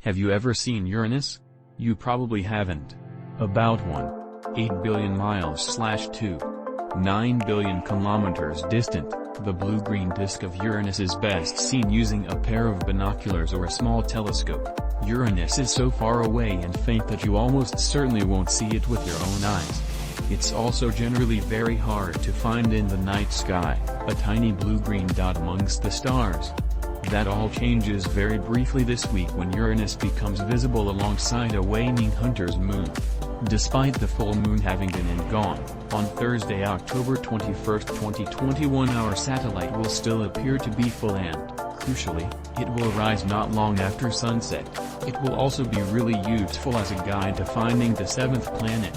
Have you ever seen Uranus? You probably haven't. About 1.8 billion miles/2.9 billion kilometers distant, the blue-green disk of Uranus is best seen using a pair of binoculars or a small telescope. Uranus is so far away and faint that you almost certainly won't see it with your own eyes. It's also generally very hard to find in the night sky, a tiny blue-green dot amongst the stars. That all changes very briefly this week when Uranus becomes visible alongside a waning hunter's moon. Despite the full moon having been and gone, on Thursday, October 21, 2021, our satellite will still appear to be full and, crucially, it will rise not long after sunset. It will also be really useful as a guide to finding the seventh planet.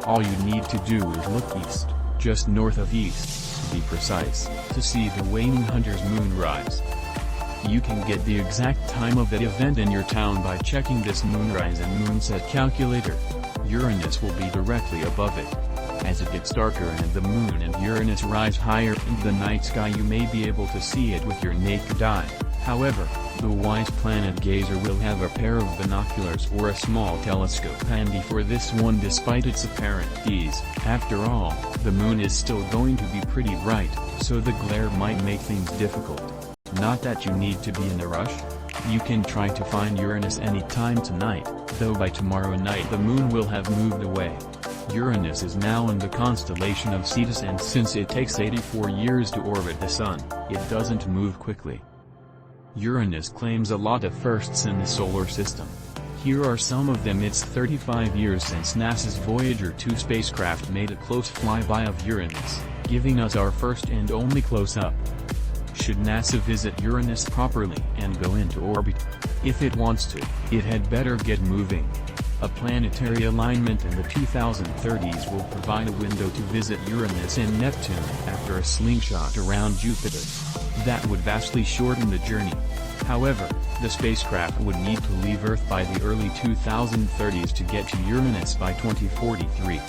All you need to do is look east, just north of east, to be precise, to see the waning hunter's moonrise. You can get the exact time of that event in your town by checking this moonrise and moonset calculator. Uranus will be directly above it. As it gets darker and the moon and Uranus rise higher into the night sky, you may be able to see it with your naked eye. However, the wise planet gazer will have a pair of binoculars or a small telescope handy for this one despite its apparent ease. After all, the moon is still going to be pretty bright, so the glare might make things difficult. Not that you need to be in a rush. You can try to find Uranus anytime tonight, though by tomorrow night the moon will have moved away. Uranus is now in the constellation of Cetus, and since it takes 84 years to orbit the Sun, it doesn't move quickly. Uranus claims a lot of firsts in the solar system. Here are some of them. It's 35 years since NASA's Voyager 2 spacecraft made a close flyby of Uranus, giving us our first and only close-up. Should NASA visit Uranus properly and go into orbit? If it wants to, it had better get moving. A planetary alignment in the 2030s will provide a window to visit Uranus and Neptune after a slingshot around Jupiter. That would vastly shorten the journey. However, the spacecraft would need to leave Earth by the early 2030s to get to Uranus by 2043.